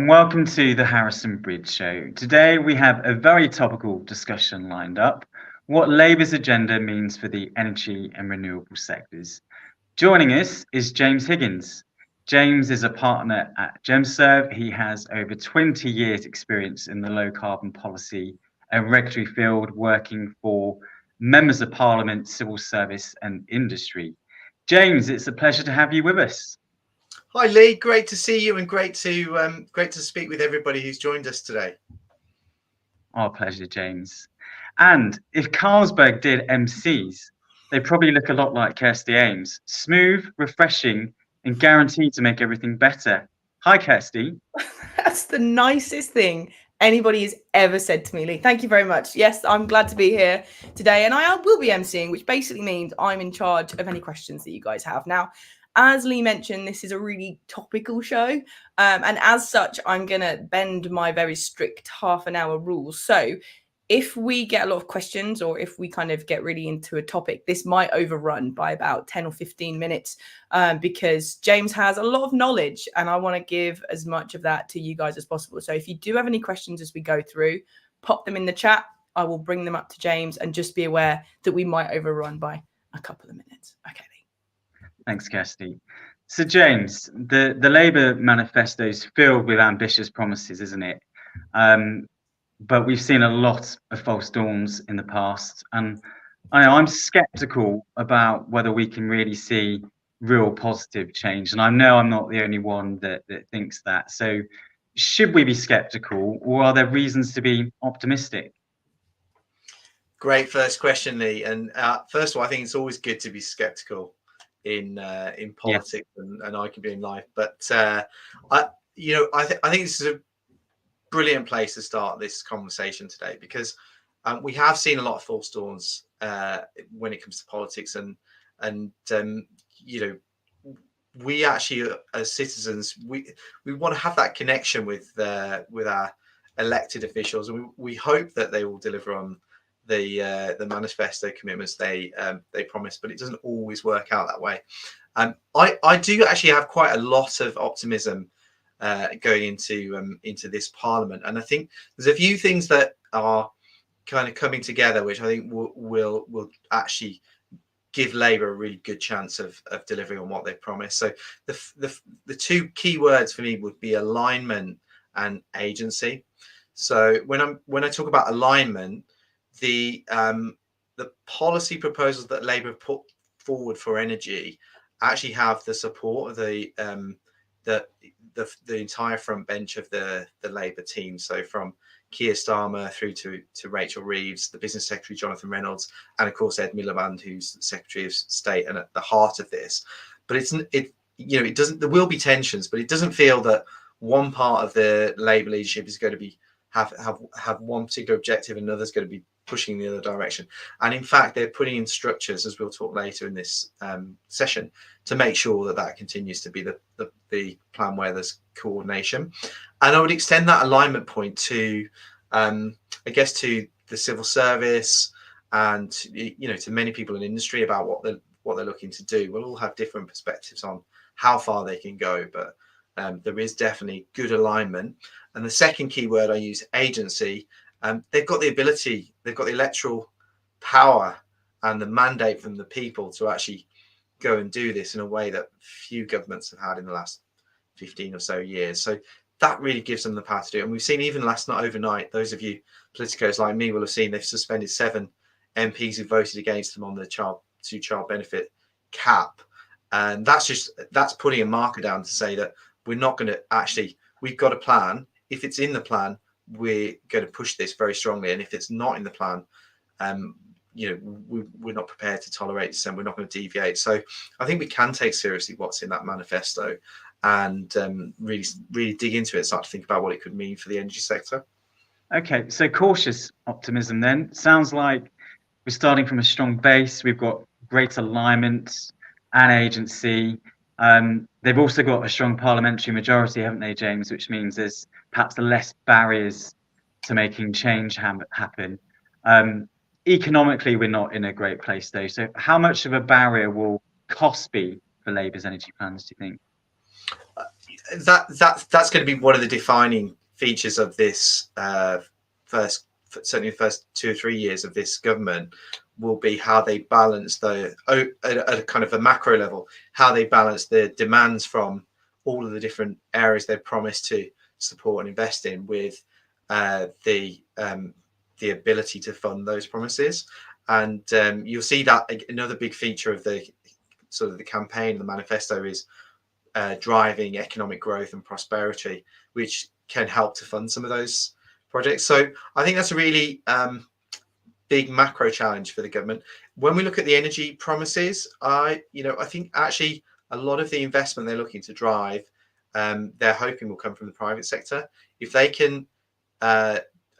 and welcome to the Harrison Bridge Show. Today we have a very topical discussion lined up: what Labour's agenda means for the energy and renewable sectors. Joining us is James Higgins. James is a partner at GemServe. He has over 20 years experience in the low carbon policy and regulatory field, working for members of parliament, civil service and industry. James, it's a pleasure to have you with us. Hi Lee, great to see you and great to speak with everybody who's joined us today. Our pleasure, James. And if Carlsberg did MCs, they probably look a lot like Kirsty Ames. Smooth, refreshing, and guaranteed to make everything better. Hi, Kirsty. That's the nicest thing anybody has ever said to me, Lee. Thank you very much. Yes, I'm glad to be here today, and I will be emceeing, which basically means I'm in charge of any questions that you guys have. Now, as Lee mentioned, this is a really topical show, and as such, I'm going to bend my very strict half-an-hour rules. So if we get a lot of questions, or if we kind of get really into a topic, this might overrun by about 10 or 15 minutes because James has a lot of knowledge and I want to give as much of that to you guys as possible. So if you do have any questions as we go through, pop them in the chat. I will bring them up to James, and just be aware that we might overrun by a couple of minutes. Okay. Thanks, Kirsty. So, James, the Labour manifesto is filled with ambitious promises, isn't it? But we've seen a lot of false dawns in the past, and I'm sceptical about whether we can really see real positive change. And I know I'm not the only one that thinks that. So should we be sceptical, or are there reasons to be optimistic? Great first question, Lee. And first of all, I think it's always good to be sceptical in politics, yes. and arguably in life. But I think this is a brilliant place to start this conversation today, because we have seen a lot of false dawns when it comes to politics, and we actually, as citizens, we want to have that connection with our elected officials, and we hope that they will deliver on the manifesto commitments they promise, but it doesn't always work out that way. I do actually have quite a lot of optimism going into this parliament, and I think there's a few things that are kind of coming together which I think will actually give Labour a really good chance of delivering on what they promised. So the two key words for me would be alignment and agency. So when I talk about alignment, the policy proposals that Labour have put forward for energy actually have the support of the entire front bench of the Labour team. So from Keir Starmer through to Rachel Reeves, the Business Secretary Jonathan Reynolds, and of course Ed Miliband, who's Secretary of State and at the heart of this. But it doesn't. There will be tensions, but it doesn't feel that one part of the Labour leadership is going to be have one particular objective and another's going to be pushing the other direction. And in fact, they're putting in structures, as we'll talk later in this session, to make sure that continues to be the plan where there's coordination. And I would extend that alignment point to, I guess, to the civil service and to many people in industry about what they're looking to do. We'll all have different perspectives on how far they can go, but there is definitely good alignment. And the second key word I use, agency. They've got the ability, they've got the electoral power and the mandate from the people to actually go and do this in a way that few governments have had in the last 15 or so years. So that really gives them the power to do it. And we've seen even last night overnight, those of you politicos like me will have seen they've suspended 7 MPs who voted against them on the child benefit cap. And that's putting a marker down to say that we're not going to we've got a plan. If it's in the plan, we're going to push this very strongly, and if it's not in the plan, we're not prepared to tolerate this, and we're not going to deviate. So I think we can take seriously what's in that manifesto and really dig into it and start to think about what it could mean for the energy sector. Okay, so cautious optimism then. Sounds like we're starting from a strong base. We've got great alignment and agency. They've also got a strong parliamentary majority, haven't they, James? Which means there's perhaps less barriers to making change happen. Economically, we're not in a great place, though. So how much of a barrier will cost be for Labour's energy plans, do you think? that's going to be one of the defining features of this certainly the first 2 or 3 years of this government, will be how they balance at a kind of a macro level, how they balance the demands from all of the different areas they've promised to support and invest in with the ability to fund those promises. And you'll see that another big feature of the sort of the campaign, the manifesto, is driving economic growth and prosperity, which can help to fund some of those projects. So I think that's a really big macro challenge for the government. When we look at the energy promises, I think actually a lot of the investment they're looking to drive, they're hoping will come from the private sector. If they can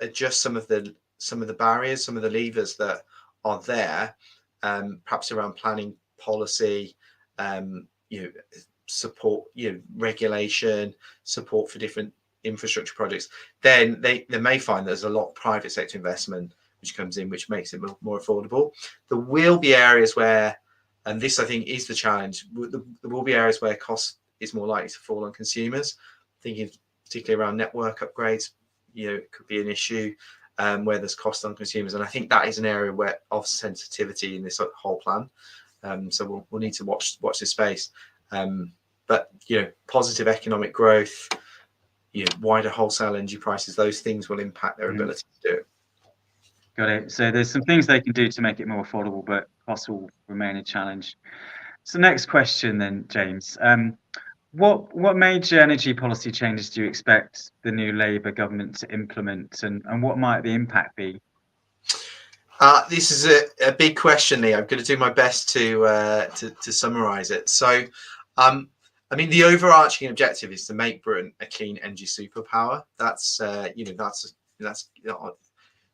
adjust some of the barriers, some of the levers that are there, perhaps around planning policy, support, regulation, support for different infrastructure projects, then they may find there's a lot of private sector investment which comes in, which makes it more affordable. There will be areas where, and this I think is the challenge, there will be areas where cost is more likely to fall on consumers. Thinking particularly around network upgrades, it could be an issue where there's cost on consumers, and I think that is an area of sensitivity in this whole plan. So we'll need to watch this space. But positive economic growth, wider wholesale energy prices, those things will impact their ability to do it. Got it. So there's some things they can do to make it more affordable, but costs will remain a challenge. So next question then, James. What major energy policy changes do you expect the new Labour government to implement, and what might the impact be? This is a big question, Lee. I'm going to do my best to summarise it. So, the overarching objective is to make Britain a clean energy superpower. That's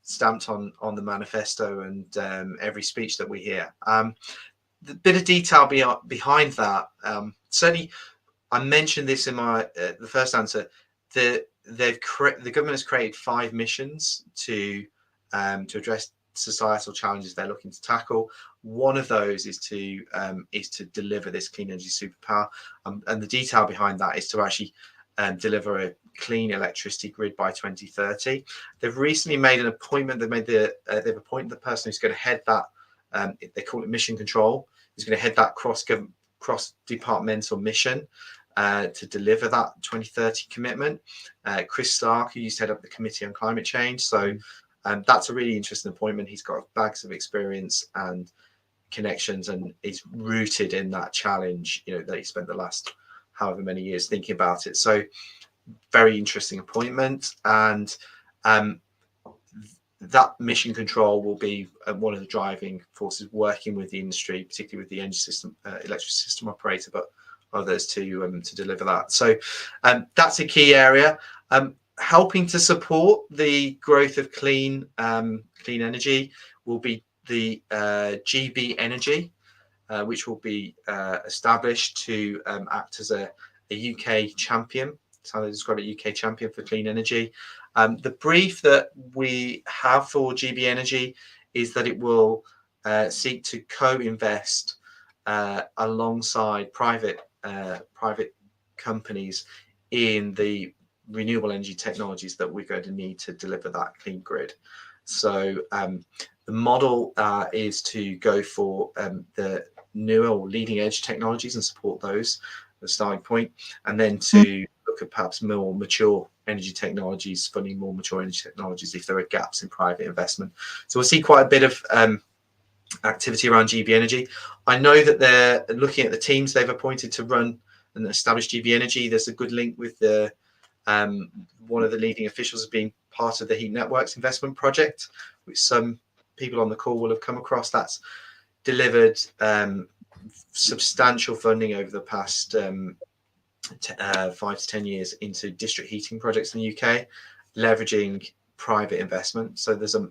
stamped on the manifesto and every speech that we hear. The bit of detail behind that, certainly, I mentioned this in my the first answer. The government has created 5 missions to address societal challenges they're looking to tackle. One of those is to deliver this clean energy superpower, and the detail behind that is to actually deliver a clean electricity grid by 2030. They've recently made an appointment. They've appointed the person who's going to head that. They call it mission control. Who's going to head that cross-departmental mission to deliver that 2030 commitment. Chris Stark, who used to head up the Committee on Climate Change. So that's a really interesting appointment. He's got bags of experience and connections, and is rooted in that challenge, that he spent the last however many years thinking about it. So very interesting appointment, and that mission control will be one of the driving forces, working with the industry, particularly with the energy system, electric system operator, but others to deliver that. So that's a key area. Helping to support the growth of clean energy will be the GB Energy, which will be established to act as a UK champion. That's how they describe it, UK champion for clean energy. The brief that we have for GB Energy is that it will seek to co-invest alongside private companies in the renewable energy technologies that we're going to need to deliver that clean grid. So the model is to go for the newer or leading edge technologies and support those as a starting point, and then to look at perhaps more mature energy technologies, funding more mature energy technologies if there are gaps in private investment. So we'll see quite a bit of activity around GB Energy. I know that they're looking at the teams they've appointed to run and establish GB Energy. There's a good link with the one of the leading officials has been part of the Heat Networks investment project, which some people on the call will have come across. That's delivered substantial funding over the past 5 to 10 years into district heating projects in the UK, leveraging private investment. So there's a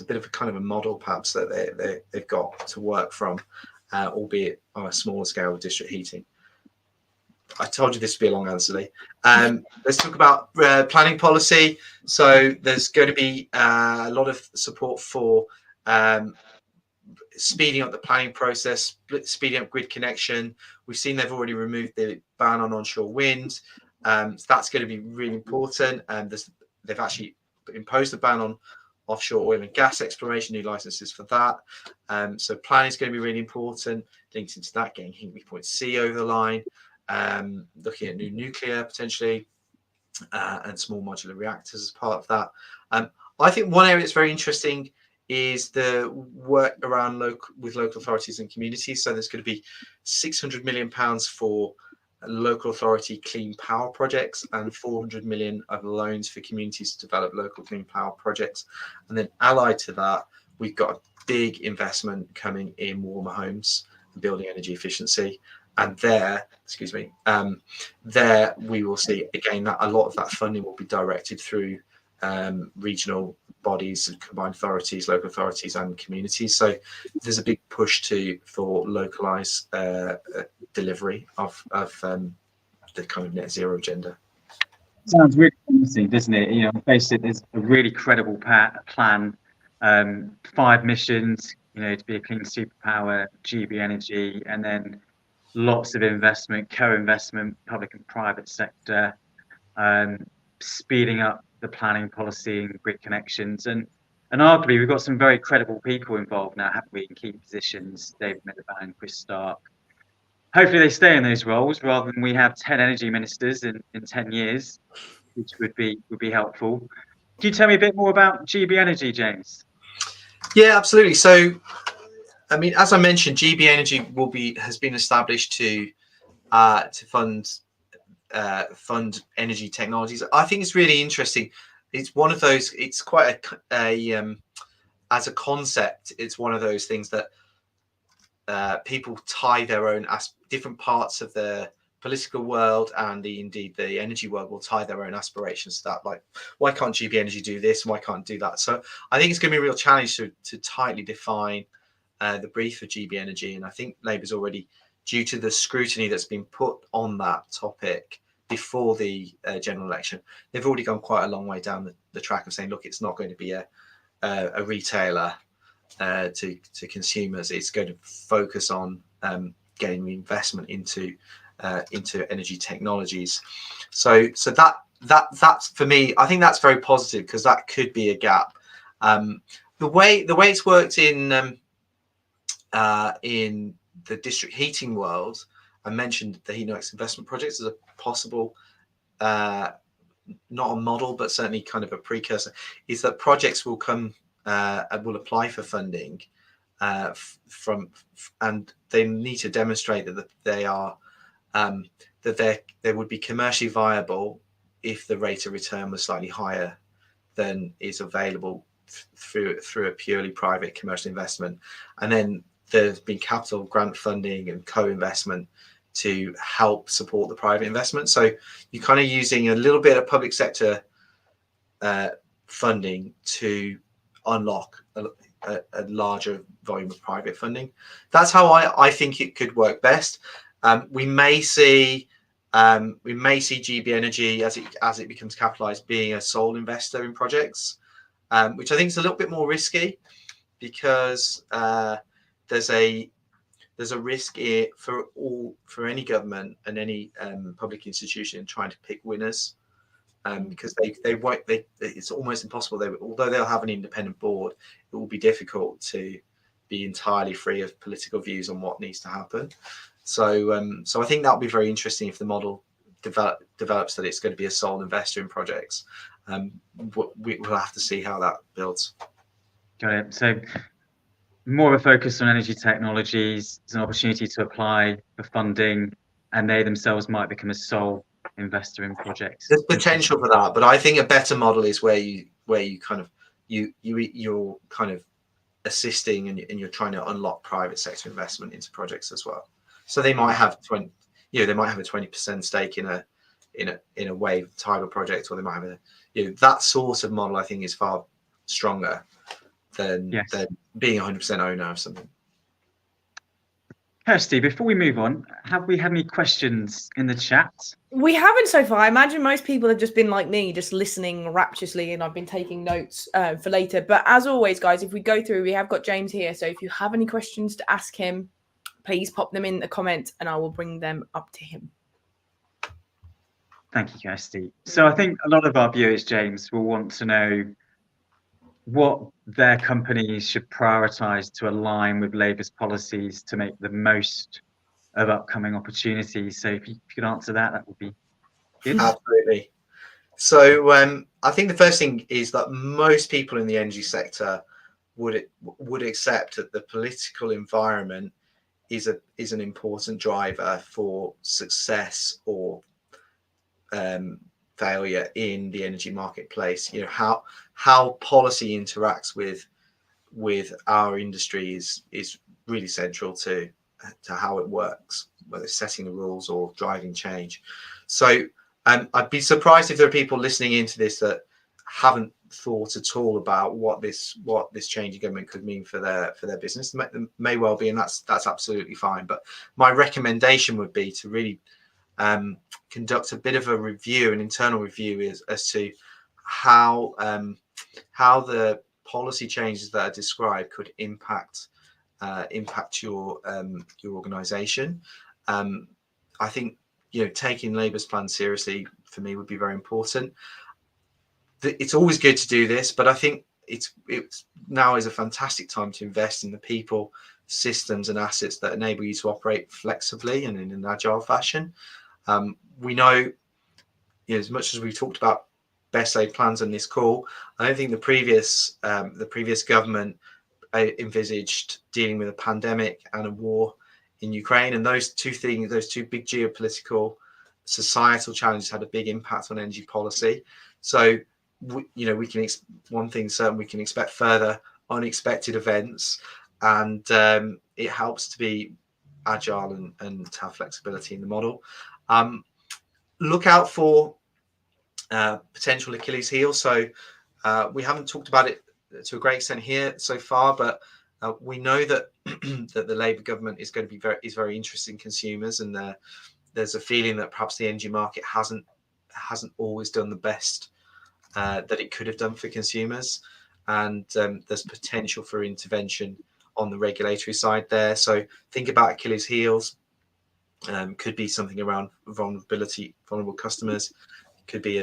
bit of a kind of a model perhaps that they've got to work from, albeit on a smaller scale with district heating. I told you this would be a long answer, Lee. Let's talk about planning policy. So there's going to be a lot of support for speeding up the planning process, speeding up grid connection. We've seen they've already removed the ban on onshore wind. So that's going to be really important. And they've actually imposed a ban on offshore oil and gas exploration, new licenses for that. So planning is going to be really important. Linked into that, getting Hinkley Point C over the line, looking at new nuclear potentially, and small modular reactors as part of that. I think one area that's very interesting is the work around with local authorities and communities. So there's going to be £600 million for local authority clean power projects and 400 million of loans for communities to develop local clean power projects. And then allied to that, we've got a big investment coming in warmer homes and building energy efficiency. And there we will see again that a lot of that funding will be directed through regional bodies, combined authorities, local authorities, and communities. So there's a big push for localized delivery of the kind of net zero agenda. Sounds really promising, doesn't it? You know, face it, there's a really credible plan. 5 missions, you know, to be a clean superpower, GB energy, and then lots of investment, co-investment, public and private sector, speeding up the planning policy and grid connections. And arguably, we've got some very credible people involved now, haven't we, in key positions, David Miliband, Chris Stark. Hopefully they stay in those roles rather than we have 10 energy ministers in 10 years, which would be helpful. Can you tell me a bit more about GB Energy, James? Yeah, absolutely. So, I mean, as I mentioned, GB Energy has been established to fund energy technologies. I think it's really interesting. It's one of those. It's quite a as a concept. It's one of those things that people tie their own different parts of the political world and indeed the energy world will tie their own aspirations to that. Like, why can't GB Energy do this? Why can't it do that? So I think it's going to be a real challenge to tightly define the brief for GB Energy. And I think Labour's already, due to the scrutiny that's been put on that topic before the general election, they've already gone quite a long way down the track of saying, look, it's not going to be a retailer to consumers. It's going to focus on getting investment into energy technologies. So that's for me. I think that's very positive because that could be a gap. The way it's worked in the district heating world, I mentioned the Heat investment projects as a possible, not a model, but certainly kind of a precursor. Is that projects will come will apply for funding and they need to demonstrate that they are that they would be commercially viable if the rate of return was slightly higher than is available through a purely private commercial investment. And then there's been capital grant funding and co-investment to help support the private investment. So you're kind of using a little bit of public sector funding to unlock a larger volume of private funding. That's how I think it could work best. We may see GB Energy as it becomes capitalized being a sole investor in projects, which I think is a little bit more risky because there's a risk here for any government and any public institution trying to pick winners, because it's almost impossible. Although they'll have an independent board, it will be difficult to be entirely free of political views on what needs to happen. So I think that'll be very interesting if the model develops that it's going to be a sole investor in projects. We'll have to see how that builds. Got it. So more of a focus on energy technologies. There's an opportunity to apply for funding, and they themselves might become a sole investor in projects. There's potential for that, but I think a better model is where you kind of you're kind of assisting and you're trying to unlock private sector investment into projects as well. So they might have a 20% stake in a wave tidal project, or they might have that sort of model. I think is far stronger than being 100% owner of something. Kirsty, before we move on, have we had any questions in the chat? We haven't so far. I imagine most people have just been like me, just listening rapturously, and I've been taking notes for later. But as always, guys, if we go through, we have got James here. So if you have any questions to ask him, please pop them in the comment and I will bring them up to him. Thank you, Kirsty. So I think a lot of our viewers, James, will want to know what their companies should prioritise to align with Labour's policies to make the most of upcoming opportunities. So if you could answer that, that would be good. Absolutely. So I think the first thing is that most people in the energy sector would accept that the political environment is an important driver for success or failure in the energy marketplace. You know, how policy interacts with our industry is really central to how it works, whether it's setting the rules or driving change. So I'd be surprised if there are people listening into this that haven't thought at all about what this change in government could mean for their business. May well be, and that's absolutely fine. But my recommendation would be to really conduct a bit of a review, an internal review, as to how the policy changes that are described could impact your organisation. I think, you know, taking Labour's plan seriously for me would be very important. It's always good to do this, but I think it's now is a fantastic time to invest in the people, systems, and assets that enable you to operate flexibly and in an agile fashion. We know, you know, as much as we've talked about best laid plans on this call, I don't think the previous government envisaged dealing with a pandemic and a war in Ukraine, and those two big geopolitical, societal challenges had a big impact on energy policy. So, you know, one thing certain, we can expect further unexpected events, and it helps to be agile and to have flexibility in the model. Look out for potential Achilles heel. So we haven't talked about it to a great extent here so far, but we know that that the Labour government is going to be very interested in consumers, and there's a feeling that perhaps the energy market hasn't always done the best that it could have done for consumers, and there's potential for intervention on the regulatory side there. So think about Achilles heels. Could be something around vulnerable customers. Could be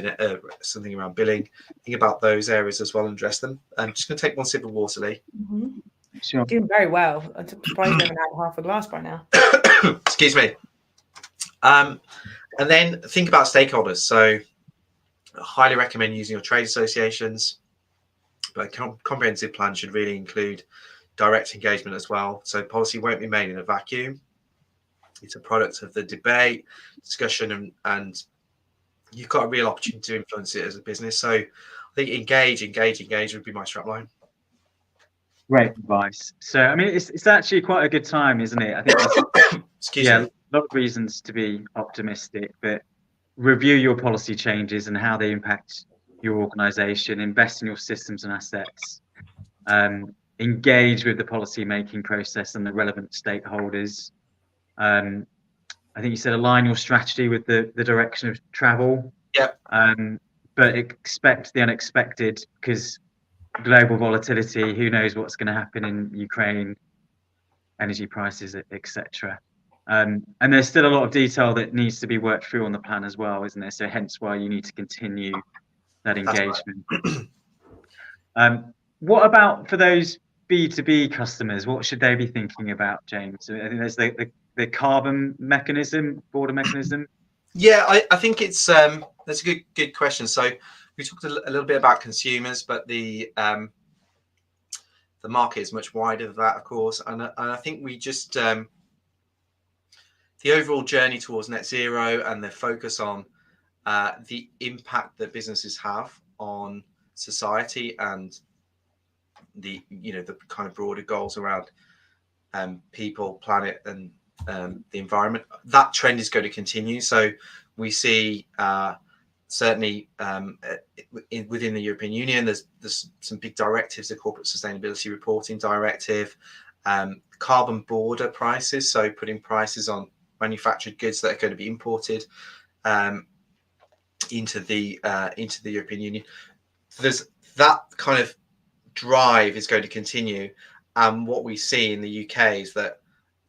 something around billing. Think about those areas as well and address them. I'm just going to take one sip of water, Lee. Mm-hmm. Sure. Doing very well. I'm surprised I haven't had half a glass by now. Excuse me. And then think about stakeholders. So I highly recommend using your trade associations, but a comprehensive plan should really include direct engagement as well. So policy won't be made in a vacuum. It's a product of the debate, discussion, and you've got a real opportunity to influence it as a business. So I think engage would be my strapline. Great advice. So I mean, it's actually quite a good time, isn't it? I think there's Excuse me. a lot of reasons to be optimistic, but review your policy changes and how they impact your organisation, invest in your systems and assets, engage with the policy making process and the relevant stakeholders. I think you said align your strategy with the direction of travel. Yep. But expect the unexpected, because global volatility, who knows what's going to happen in Ukraine, energy prices, etc. And there's still a lot of detail that needs to be worked through on the plan as well, isn't there? So hence why you need to continue that engagement. Right. What about for those B2B customers? What should they be thinking about, James? I think there's the carbon mechanism, border mechanism. Yeah, I think it's that's a good question. So we talked a little bit about consumers, but the market is much wider than that, of course. And I think we just the overall journey towards net zero and the focus on the impact that businesses have on society and the kind of broader goals around people, planet, and the environment. That trend is going to continue. So we see certainly within the European Union, there's some big directives, the Corporate Sustainability Reporting Directive, carbon border prices, so putting prices on manufactured goods that are going to be imported into the European Union. There's that kind of drive is going to continue, and what we see in the UK is that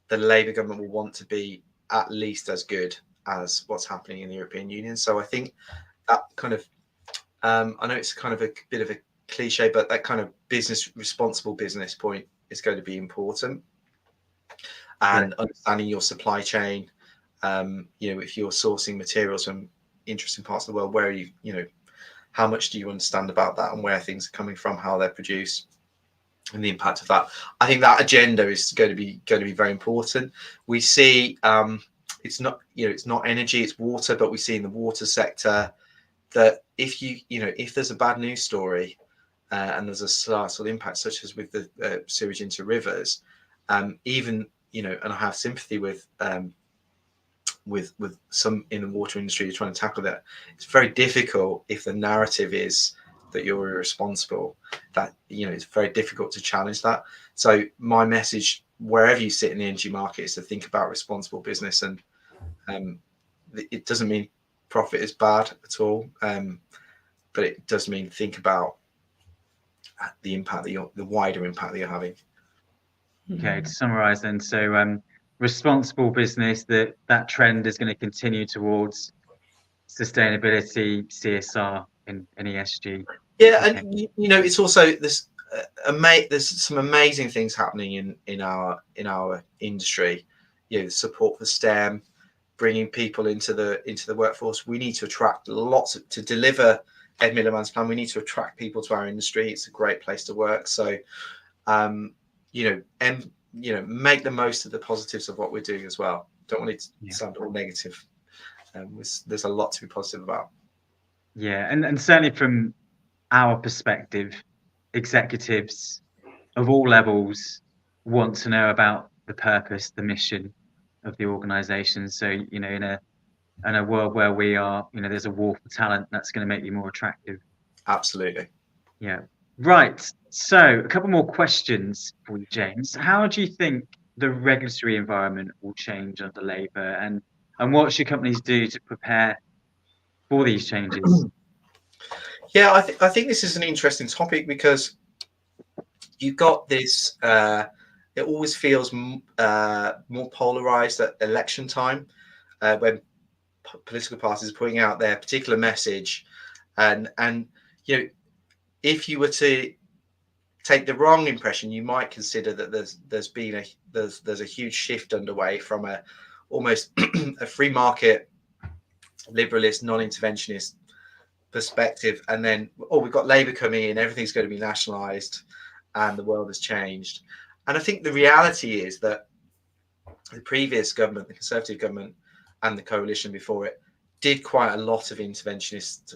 the Labour government will want to be at least as good as what's happening in the European Union. So I think that kind of, I know it's kind of a bit of a cliche, but that kind of responsible business point is going to be important. And understanding your supply chain, if you're sourcing materials from interesting parts of the world, where are you, how much do you understand about that and where things are coming from, how they're produced, and the impact of that. I think that agenda is going to be very important. We see it's not energy, it's water, but we see in the water sector that if there's a bad news story and there's a societal impact, such as with the sewage into rivers, even and I have sympathy with some in the water industry trying to tackle that. It's very difficult if the narrative is that you're irresponsible. That it's very difficult to challenge that. So my message, wherever you sit in the energy market, is to think about responsible business, and it doesn't mean profit is bad at all, but it does mean think about the impact the wider impact that you're having. Okay, to summarize then, so responsible business, that trend is going to continue towards sustainability, CSR, and ESG. Yeah, Okay. and it's also this. There's some amazing things happening in our industry. Support for STEM, bringing people into the workforce. We need to attract to deliver Ed Miliband's plan. We need to attract people to our industry. It's a great place to work. So, make the most of the positives of what we're doing as well. Don't want it to sound all negative. There's a lot to be positive about. Yeah, and certainly from our perspective, executives of all levels want to know about the purpose, the mission of the organization. So, in a world where we are, there's a war for talent, that's going to make you more attractive. Absolutely. Yeah. Right. So a couple more questions for you, James. How do you think the regulatory environment will change under Labour, and what should companies do to prepare for these changes? Yeah, I think this is an interesting topic, because you've got this. It always feels more polarized at election time, when political parties are putting out their particular message, and if you were to take the wrong impression, you might consider that there's a huge shift underway from almost a free market, liberalist, non-interventionist perspective, and then we've got Labour coming in, everything's going to be nationalised, and the world has changed. And I think the reality is that the previous government, the Conservative government, and the coalition before it, did quite a lot of interventionist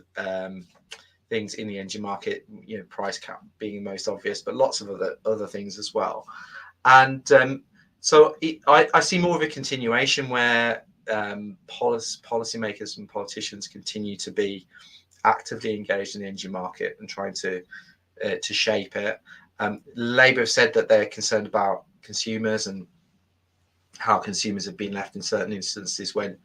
things in the energy market, price cap being the most obvious, but lots of other things as well. And so I see more of a continuation where policymakers and politicians continue to be actively engaged in the energy market and trying to shape it. Labour have said that they're concerned about consumers and how consumers have been left in certain instances when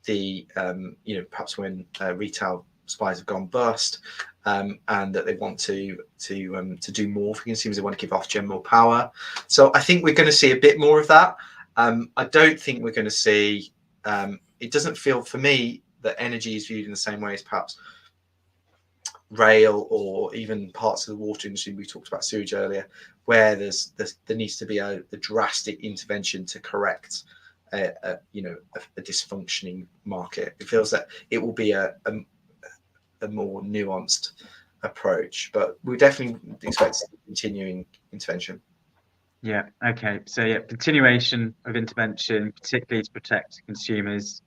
perhaps when retail supplies have gone bust, and that they want to do more for consumers. They want to give Ofgem more power. So I think we're going to see a bit more of that. I don't think we're going to see. It doesn't feel for me that energy is viewed in the same way as perhaps rail or even parts of the water industry. We talked about sewage earlier, where there needs to be a drastic intervention to correct a dysfunctioning market. It feels that it will be a more nuanced approach, but we definitely expect continuing intervention. Yeah. Okay. So continuation of intervention, particularly to protect consumers,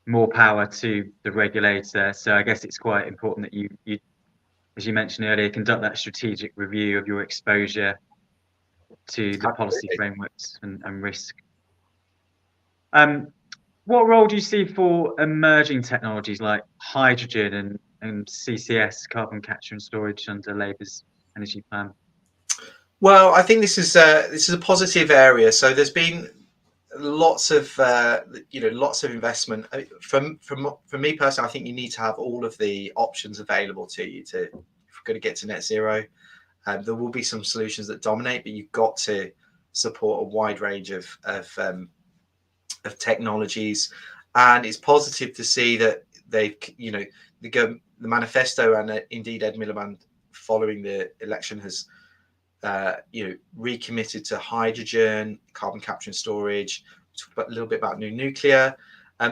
more power to the regulator. So I guess it's quite important that you as you mentioned earlier, conduct that strategic review of your exposure to the policy frameworks and risk. What role do you see for emerging technologies like hydrogen and CCS, carbon capture and storage, under Labour's energy plan? Well, I think this is a positive area. So there's been lots of investment. For me personally, I think you need to have all of the options available to you if you're going to get to net zero. There will be some solutions that dominate, but you've got to support a wide range of technologies. And it's positive to see that they've, the manifesto and indeed Ed Miliband following the election has, recommitted to hydrogen, carbon capture and storage. We talked a little bit about new nuclear.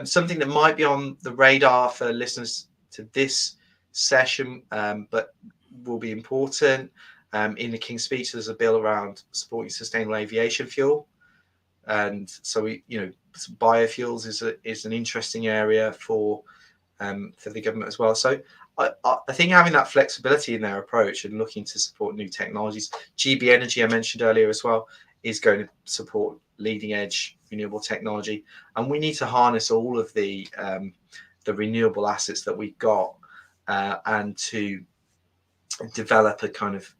Something that might be on the radar for listeners to this session, but will be important. In the King's Speech, there's a bill around supporting sustainable aviation fuel. And so biofuels is an interesting area for the government as well. So I think having that flexibility in their approach and looking to support new technologies, GB Energy I mentioned earlier as well, is going to support leading edge renewable technology, and we need to harness all of the renewable assets that we've got and to develop a kind of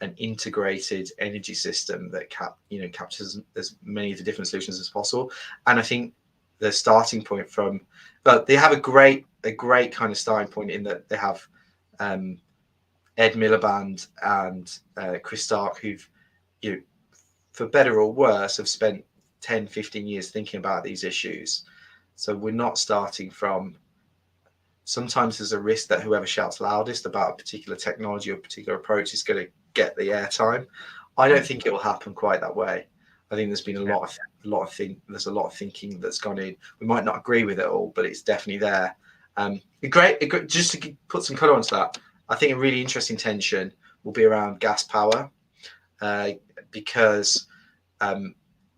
an integrated energy system that captures as many of the different solutions as possible. And I think the starting point but they have a great kind of starting point in that they have Ed Miliband and Chris Stark, who've, for better or worse, have spent 10, 15 years thinking about these issues. So we're not starting from, sometimes there's a risk that whoever shouts loudest about a particular technology or particular approach is going to get the airtime. I don't think it will happen quite that way. I think there's been a lot of thinking that's gone in. We might not agree with it all, but it's definitely there. Just to put some colour onto that, I think a really interesting tension will be around gas power, because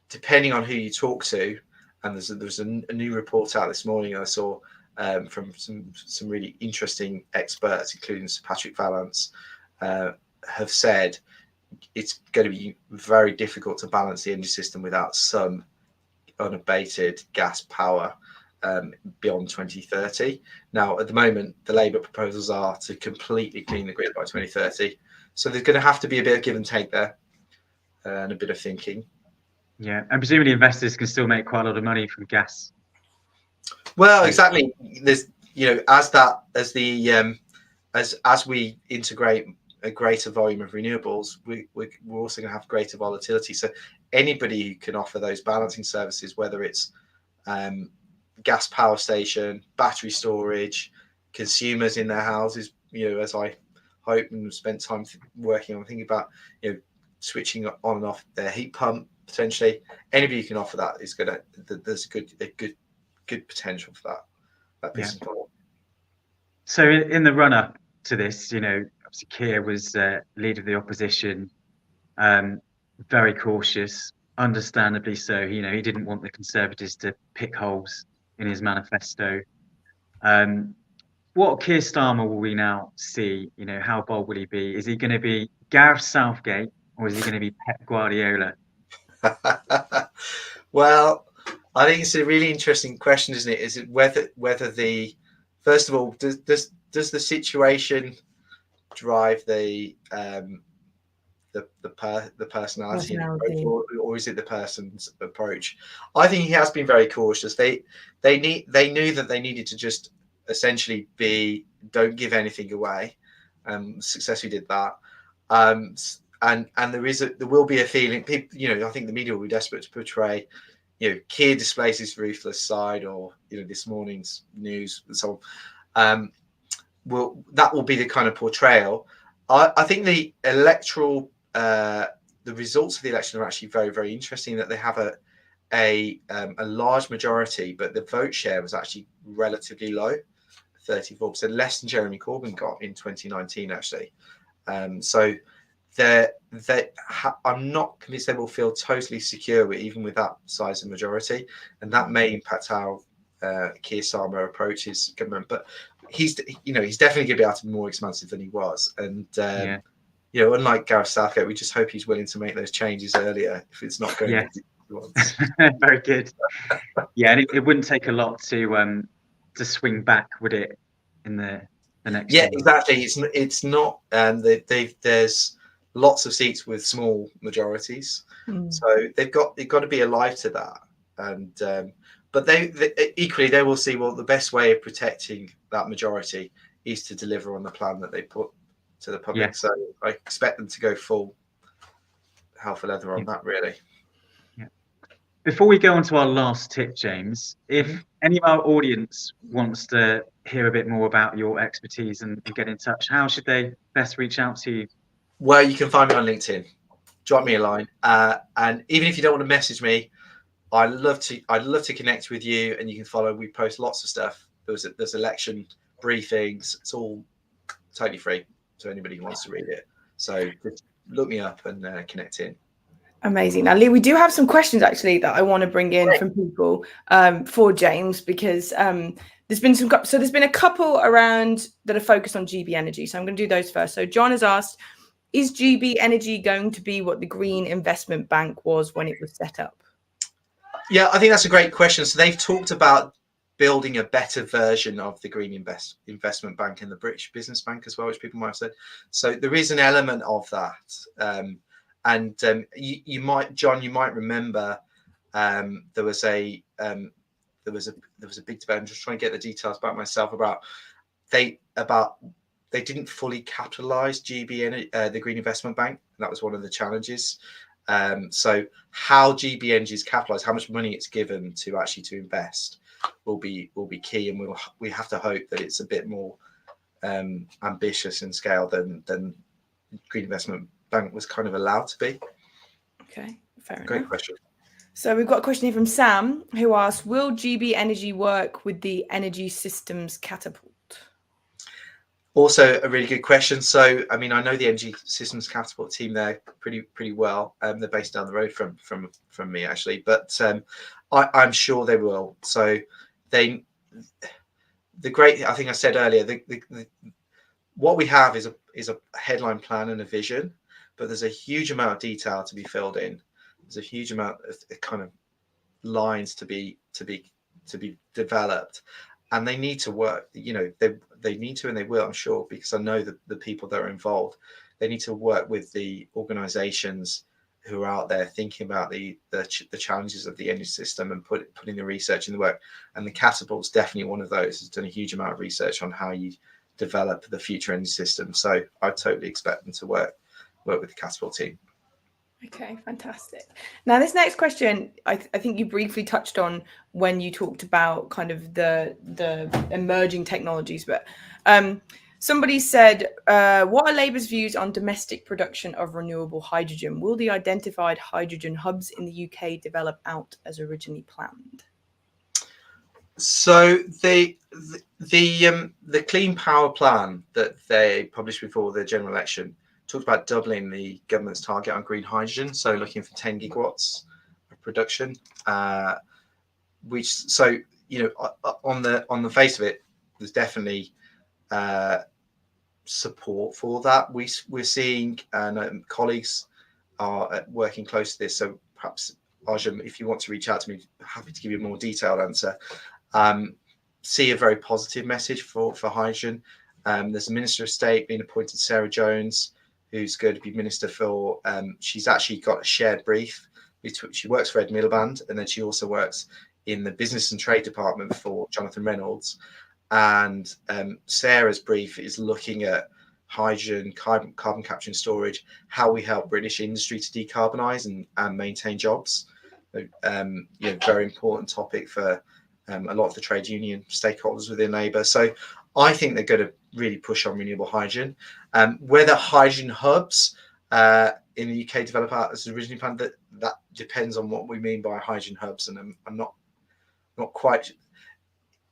depending on who you talk to, and there's a new report out this morning I saw from some really interesting experts, including Sir Patrick Vallance, have said it's going to be very difficult to balance the energy system without some unabated gas power beyond 2030. Now, at the moment, the Labour proposals are to completely clean the grid by 2030. So there's going to have to be a bit of give and take there and a bit of thinking. Yeah, and presumably investors can still make quite a lot of money from gas. Well, exactly. There's, as we integrate a greater volume of renewables, we're also going to have greater volatility. So anybody who can offer those balancing services, whether it's gas power station, battery storage, consumers in their houses, as I hope and spent time working on thinking about, switching on and off their heat pump potentially. Anybody who can offer that is going to, there's a good potential for that piece of thought. So in the run up to this, obviously Keir was leader of the opposition, very cautious, understandably so. He didn't want the Conservatives to pick holes in his manifesto. What Keir Starmer will we now see? How bold will he be? Is he going to be Gareth Southgate or is he going to be Pep Guardiola? Well, I think it's a really interesting question, isn't it? Is it whether first of all, does the situation drive the personality approach, or is it the person's approach? I think he has been very cautious. They knew that they needed to just essentially don't give anything away. Successfully did that. And there will be a feeling. People, I think the media will be desperate to portray, Keir displays his ruthless side, or this morning's news and so on. That will be the kind of portrayal. I think the electoral, the results of the election are actually very, very interesting. That they have a large majority, but the vote share was actually relatively low, 34%, less than Jeremy Corbyn got in 2019, actually. So I'm not convinced they will feel totally secure even with that size of majority, and that may impact how Keir Starmer approaches government. But he's definitely going to be able to be more expansive than he was, and unlike Gareth Southgate, we just hope he's willing to make those changes earlier if it's not going to be once. Very good. Yeah, and it wouldn't take a lot to swing back, would it, in the next? Yeah, exactly. It's not. There's lots of seats with small majorities, so they've got to be alive to that. And but they equally they will see, well, the best way of protecting that majority is to deliver on the plan that they put to the public. Yeah. So I expect them to go full hell for leather on that, really. Yeah. Before we go on to our last tip, James, if any of our audience wants to hear a bit more about your expertise and get in touch, how should they best reach out to you? Well, you can find me on LinkedIn. Drop me a line, and even if you don't want to message me, I'd love to connect with you, and you can follow. We post lots of stuff. There's election briefings. It's all totally free to anybody who wants to read it. So just look me up and connect in. Amazing. Now, Lee, we do have some questions actually that I want to bring in from people for James, because there's been a couple around that are focused on GB Energy. So I'm going to do those first. So John has asked, is GB Energy going to be what the Green Investment Bank was when it was set up? Yeah, I think that's a great question. So they've talked about building a better version of the Green Investment Bank and the British Business Bank as well, which people might have said. So there is an element of that. You might remember there was a big debate. I'm just trying to get the details about myself about they didn't fully capitalize GB the Green Investment Bank. That was one of the challenges. So how GB Energy is capitalized, how much money it's given to invest will be key, and we have to hope that it's a bit more ambitious in scale than Green Investment Bank was kind of allowed to be. Okay, fair enough. Great question. So we've got a question here from Sam, who asks, will GB Energy work with the Energy Systems Catapult? Also a really good question. So, I mean, I know the Energy Systems Catapult team there pretty well. They're based down the road from me, actually, but I'm sure they will. So I think I said earlier, what we have is a headline plan and a vision, but there's a huge amount of detail to be filled in. There's a huge amount of kind of lines to be developed, and they need to work. You know, they need to, and they will, I'm sure, because I know the people that are involved. They need to work with the organisations who are out there thinking about the challenges of the energy system and putting the research in the work. And the Catapult's definitely one of those. It's done a huge amount of research on how you develop the future energy system. So I totally expect them to work with the Catapult team. Okay, fantastic. Now, this next question, I think you briefly touched on when you talked about kind of the emerging technologies, but somebody said, what are Labour's views on domestic production of renewable hydrogen? Will the identified hydrogen hubs in the UK develop out as originally planned? So the Clean Power Plan that they published before the general election talked about doubling the government's target on green hydrogen, so looking for 10 gigawatts of production. So you know, on the face of it, there's definitely support for that. We're seeing, and colleagues are working close to this. So perhaps Arjun, if you want to reach out to me, happy to give you a more detailed answer. See a very positive message for hydrogen. There's a Minister of State being appointed, Sarah Jones, who's going to be Minister for, she's actually got a shared brief. She works for Ed Miliband, and then she also works in the Business and Trade Department for Jonathan Reynolds. And Sarah's brief is looking at hydrogen, carbon capture and storage, how we help British industry to decarbonise and maintain jobs. Very important topic for a lot of the trade union stakeholders within Labour. So I think they're going to really push on renewable hydrogen. Whether hydrogen hubs in the UK develop out as originally planned, that depends on what we mean by hydrogen hubs, and I'm not quite.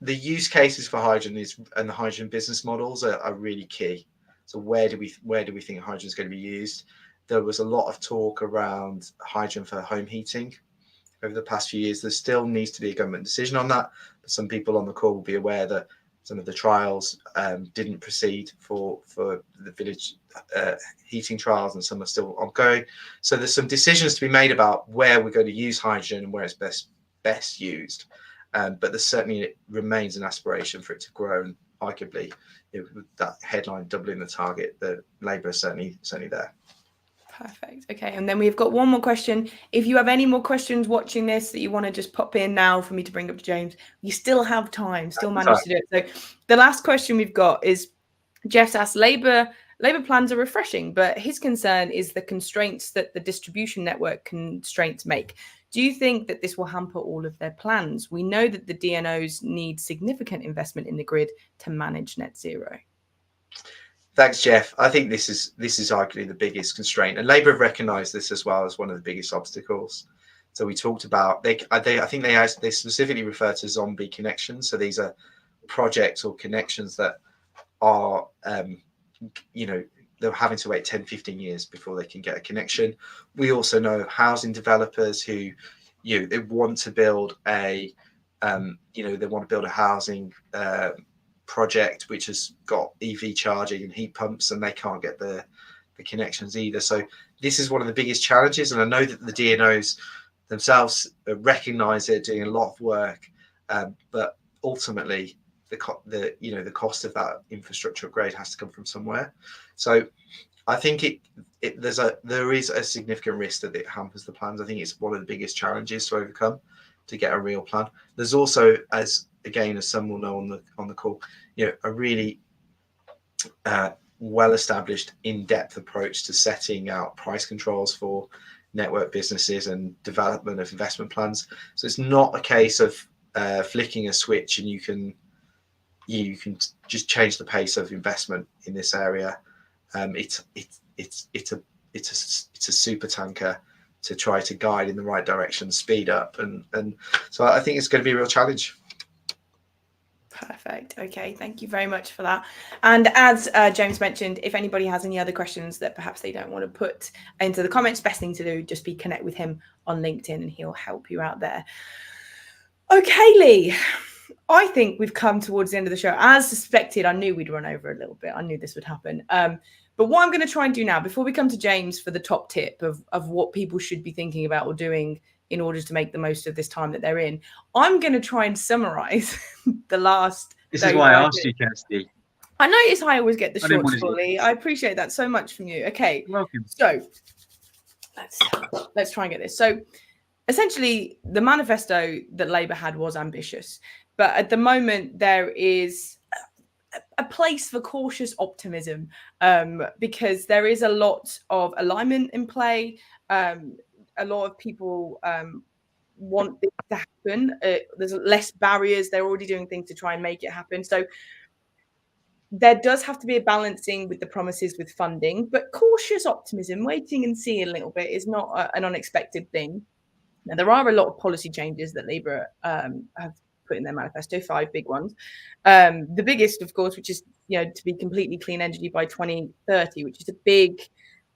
The use cases for hydrogen and the hydrogen business models are really key. So where do we think hydrogen is going to be used? There was a lot of talk around hydrogen for home heating over the past few years. There still needs to be a government decision on that, but some people on the call will be aware that some of the trials didn't proceed for the village heating trials, and some are still ongoing. So there's some decisions to be made about where we're going to use hydrogen and where it's best used. But there certainly remains an aspiration for it to grow, and arguably, with that headline doubling the target, the Labour is certainly there. Perfect. Okay, and then we've got one more question. If you have any more questions watching this that you want to just pop in now for me to bring up to James, you still have time, still manage to do it. So the last question we've got is, Jeff's asked, Labour plans are refreshing, but his concern is the constraints that the distribution network constraints make. Do you think that this will hamper all of their plans? We know that the DNOs need significant investment in the grid to manage net zero. Thanks, Jeff. I think this is arguably the biggest constraint, and Labour have recognised this as well as one of the biggest obstacles. So we talked about I think they specifically refer to zombie connections. So these are projects or connections that are they're having to wait 10, 15 years before they can get a connection. We also know of housing developers who they want to build a housing project which has got EV charging and heat pumps, and they can't get the connections either. So this is one of the biggest challenges, and I know that the DNOs themselves recognise they're doing a lot of work, but ultimately the cost of that infrastructure upgrade has to come from somewhere. So I think there is a significant risk that it hampers the plans. I think it's one of the biggest challenges to overcome to get a real plan. There's also, as some will know on the call, a really well-established, in-depth approach to setting out price controls for network businesses and development of investment plans. So it's not a case of flicking a switch and you can just change the pace of investment in this area. It's a super tanker to try to guide in the right direction, speed up, and so I think it's going to be a real challenge. Perfect. Okay, thank you very much for that. And as James mentioned, if anybody has any other questions that perhaps they don't want to put into the comments, best thing to do, just be connect with him on LinkedIn and he'll help you out there. Okay, Lee, I think we've come towards the end of the show. As suspected, I knew we'd run over a little bit. I knew this would happen. But what I'm going to try and do now, before we come to James for the top tip of what people should be thinking about or doing in order to make the most of this time that they're in, I'm going to try and summarize the last. This is why I asked you, Kirsty. I notice I always get the short story. I appreciate that so much from you. Okay. You're welcome. So let's try and get this. So essentially, the manifesto that Labour had was ambitious, but at the moment there is a place for cautious optimism because there is a lot of alignment in play. A lot of people want this to happen. There's less barriers. They're already doing things to try and make it happen. So there does have to be a balancing with the promises with funding, but cautious optimism, waiting and seeing a little bit, is not an unexpected thing. Now, there are a lot of policy changes that Labour have put in their manifesto, 5 big ones. The biggest, of course, which is to be completely clean energy by 2030, which is a big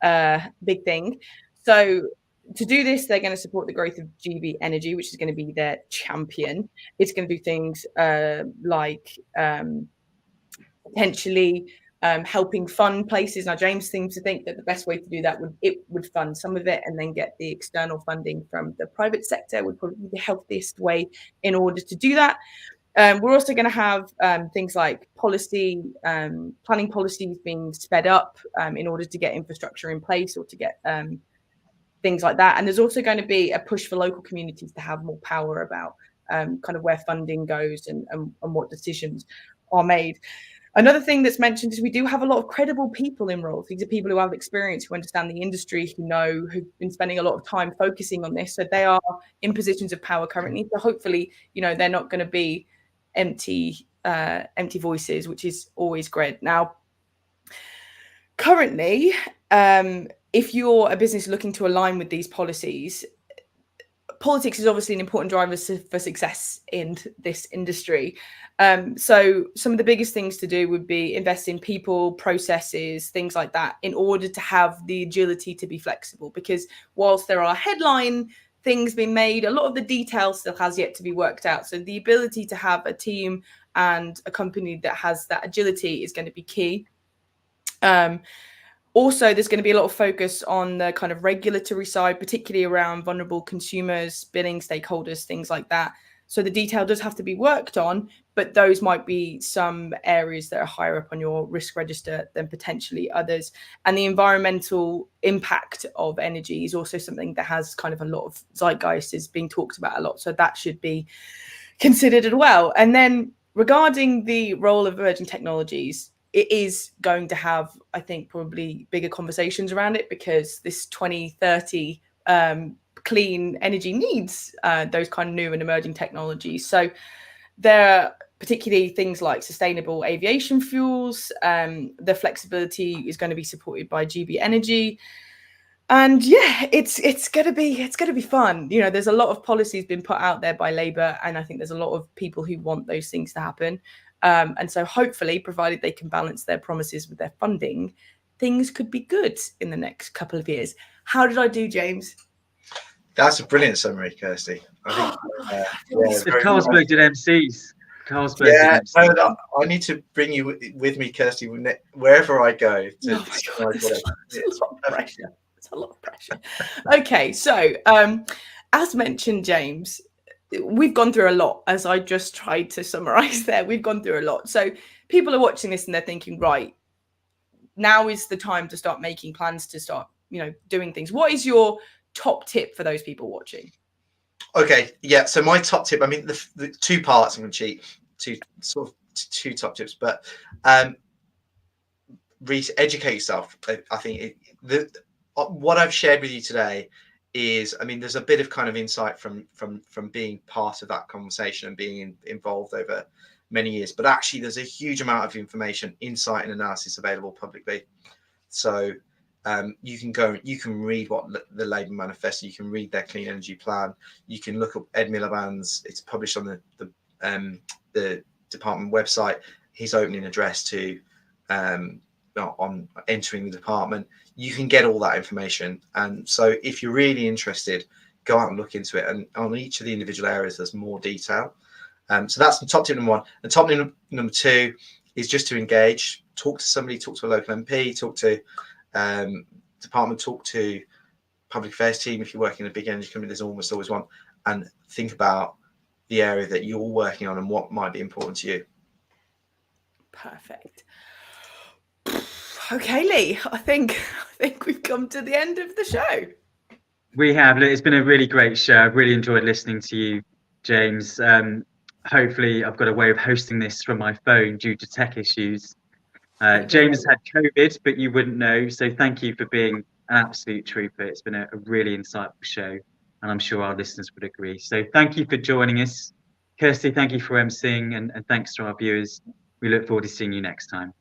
thing. So to do this, they're going to support the growth of GB Energy, which is going to be their champion. It's going to do things like potentially helping fund places. Now, James seems to think that the best way to do that would fund some of it and then get the external funding from the private sector would probably be the healthiest way in order to do that. We're also going to have things like policy, planning policies being sped up in order to get infrastructure in place or to get things like that. And there's also going to be a push for local communities to have more power about kind of where funding goes and what decisions are made. Another thing that's mentioned is we do have a lot of credible people in roles. These are people who have experience, who understand the industry, who've been spending a lot of time focusing on this. So they are in positions of power currently. So hopefully, they're not going to be empty voices, which is always great. Now, currently, if you're a business looking to align with these policies, politics is obviously an important driver for success in this industry. So some of the biggest things to do would be invest in people, processes, things like that, in order to have the agility to be flexible. Because whilst there are headline things being made, a lot of the detail still has yet to be worked out. So the ability to have a team and a company that has that agility is going to be key. Also, there's going to be a lot of focus on the kind of regulatory side, particularly around vulnerable consumers, billing stakeholders, things like that. So the detail does have to be worked on, but those might be some areas that are higher up on your risk register than potentially others. And the environmental impact of energy is also something that has kind of a lot of zeitgeist, is being talked about a lot. So that should be considered as well. And then regarding the role of emerging technologies, it is going to have, I think, probably bigger conversations around it, because this 2030 clean energy needs those kind of new and emerging technologies. So there are particularly things like sustainable aviation fuels. The flexibility is going to be supported by GB Energy. And yeah, it's gonna be fun. You know, there's a lot of policies been put out there by Labour, and I think there's a lot of people who want those things to happen. And so hopefully, provided they can balance their promises with their funding, things could be good in the next couple of years. How did I do, James? That's a brilliant summary, Kirsty. I think If Carlsberg did MCs, Carlsberg yeah, did MCs. no, I need to bring you with me, Kirsty, wherever I go. Oh my God, it's a lot of pressure. It's a lot of pressure. Okay, so as mentioned, James, we've gone through a lot, as I just tried to summarize there. We've gone through a lot. So people are watching this and they're thinking, right, now is the time to start making plans to start, doing things. What is your top tip for those people watching? Okay, yeah. So my top tip, I mean, the 2 parts, I'm going to cheat, two top tips, but educate yourself. I think what I've shared with you today is, I mean, there's a bit of kind of insight from being part of that conversation and being involved over many years, but actually there's a huge amount of information, insight and analysis available publicly. So you can read what the Labour manifesto, you can read their clean energy plan, you can look up Ed Miliband's, it's published on the department website, his opening address to on entering the department. You can get all that information, and so if you're really interested, go out and look into it, and on each of the individual areas there's more detail. So that's the top tip number 1. The top tip number 2 is just to engage, talk to somebody, talk to a local MP, talk to department, talk to public affairs team. If you're working in a big energy company, there's almost always one, and think about the area that you're working on and what might be important to you. Perfect. Okay, Lee, I think we've come to the end of the show. We have. It's been a really great show. I've really enjoyed listening to you, James. Hopefully I've got a way of hosting this from my phone due to tech issues. James had COVID, but you wouldn't know. So thank you for being an absolute trooper. It's been a really insightful show, and I'm sure our listeners would agree. So thank you for joining us. Kirsty, thank you for emceeing, and thanks to our viewers. We look forward to seeing you next time.